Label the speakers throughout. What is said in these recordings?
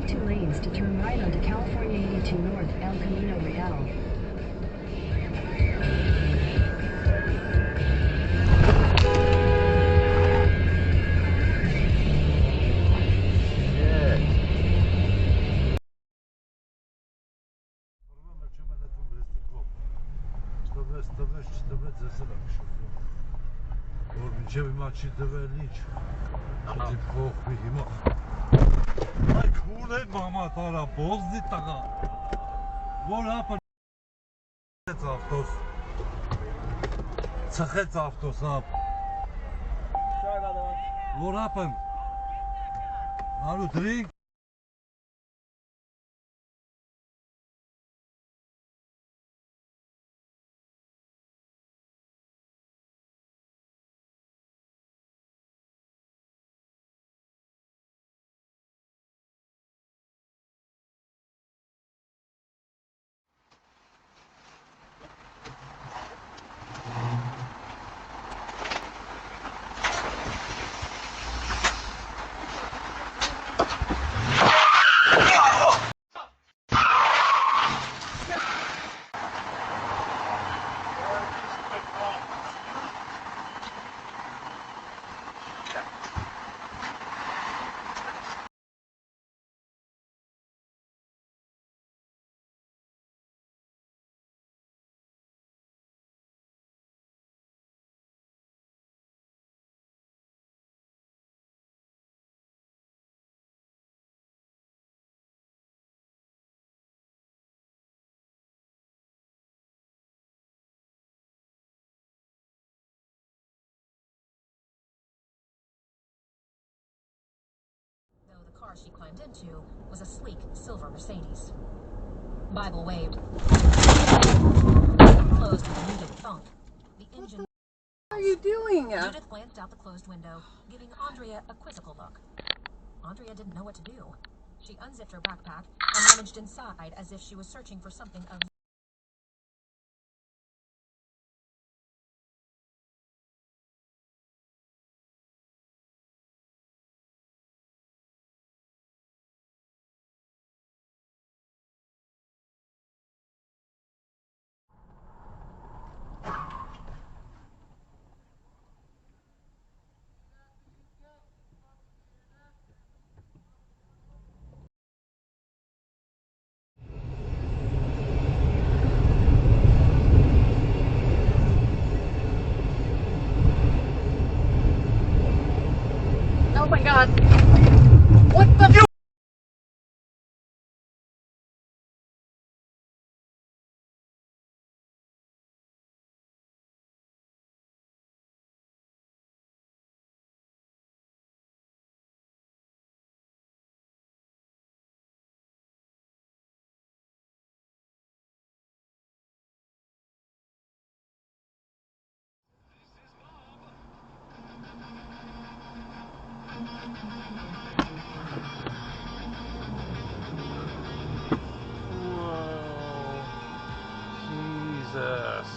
Speaker 1: 2 lanes to turn right onto California 82 North, El Camino Real.
Speaker 2: Będziemy macie dowelić. Ty pochwilimo. Aj kurde, mama tara bozdy taka. Wola pan. Avtos. Cahec avtos ab. What happened? Are you drink?
Speaker 3: The car she climbed into was a sleek silver Mercedes. Bible waved. Closed with a muted thunk. The engine.
Speaker 4: What are you doing?
Speaker 3: Judith glanced out the closed window, giving Andrea a quizzical look. Andrea didn't know what to do. She unzipped her backpack and rummaged inside as if she was searching for something of
Speaker 4: Oh my god. What the?
Speaker 2: Jesus.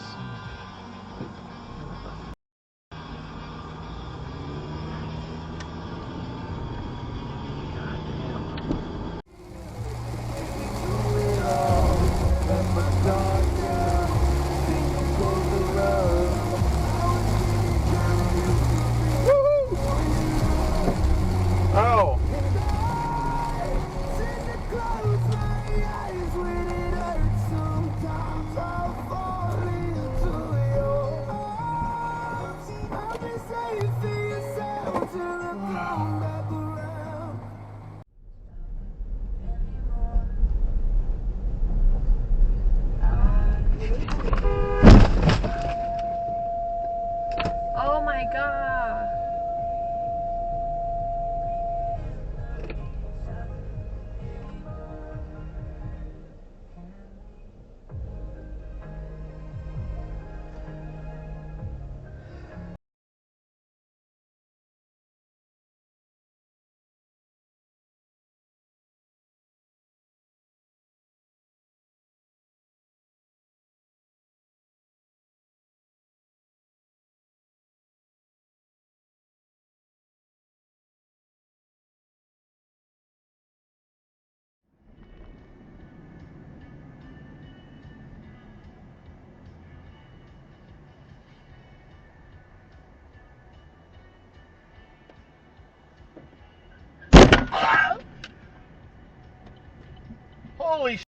Speaker 2: Oh!
Speaker 5: Holy sh**.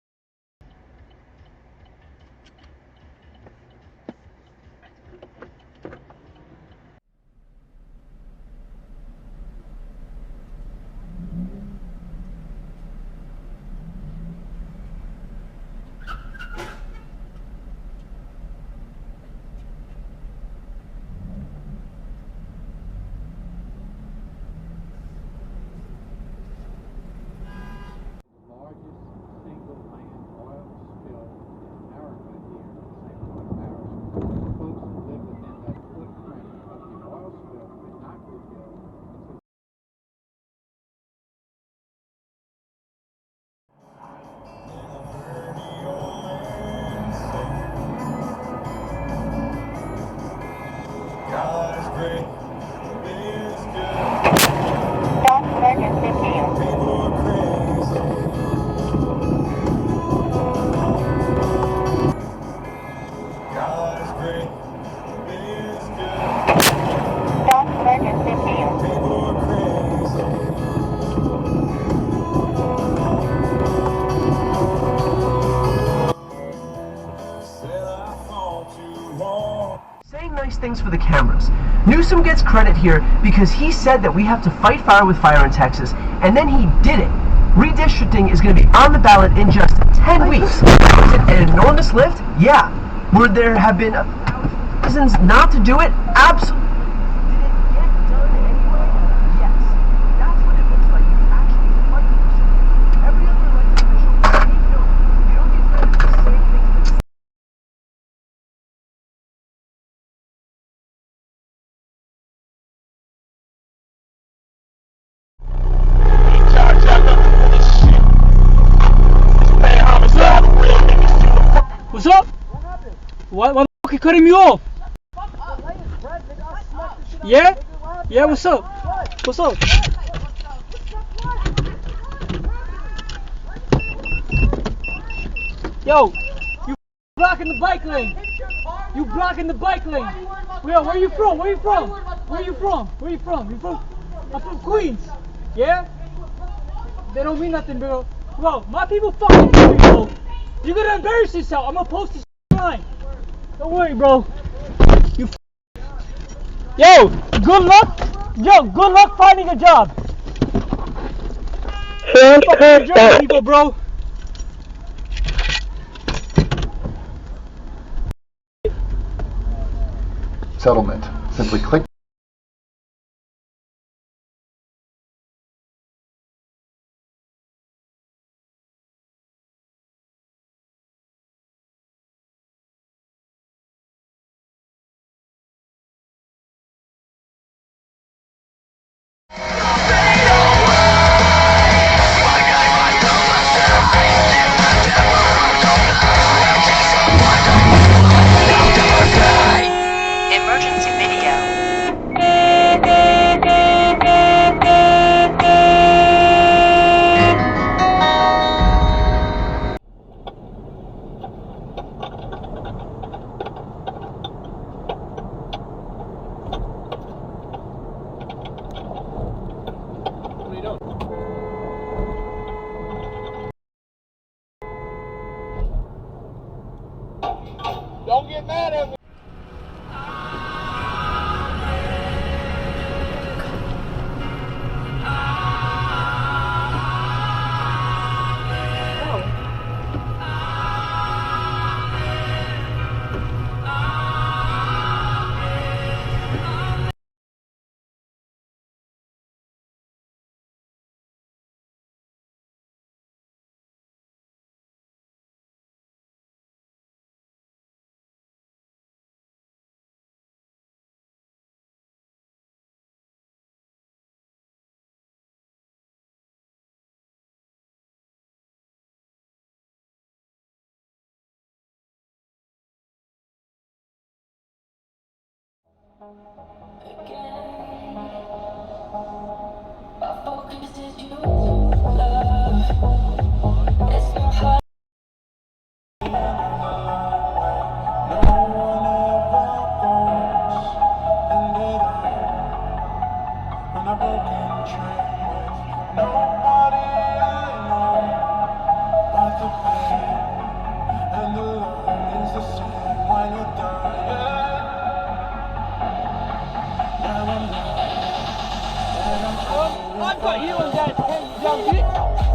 Speaker 6: Saying nice things for the cameras. Newsom gets credit here because he said that we have to fight fire with fire in Texas, and then he did it. Redistricting is going to be on the ballot in just 10 weeks. Was it an enormous lift? Yeah. Would there have been reasons not to do it? Absolutely. Did it get done anyway? Yes. That's what it looks like. You actually fight for something. Every other elected official, you don't get credit for saying things.
Speaker 7: What's up? What happened? Why the fuck you cutting me off? Yeah? Yeah, what's up? What's up? Yo, you blocking the bike lane. You blocking the bike lane. Yo, where you from? Where you from? Where you from? Where you from? You from? I'm from Queens. Yeah? They don't mean nothing, bro. Bro, my people fucking know me, bro. You're gonna embarrass yourself. I'm gonna post this online. Don't worry, bro. You Yo, good luck. Yo, good luck finding a job. Fucking job, people, bro.
Speaker 8: Settlement. Simply click.
Speaker 1: Emergency video.
Speaker 5: Don't get mad at me.
Speaker 9: Nobody I know but the
Speaker 7: I've got you on Dashcam, you young bitch.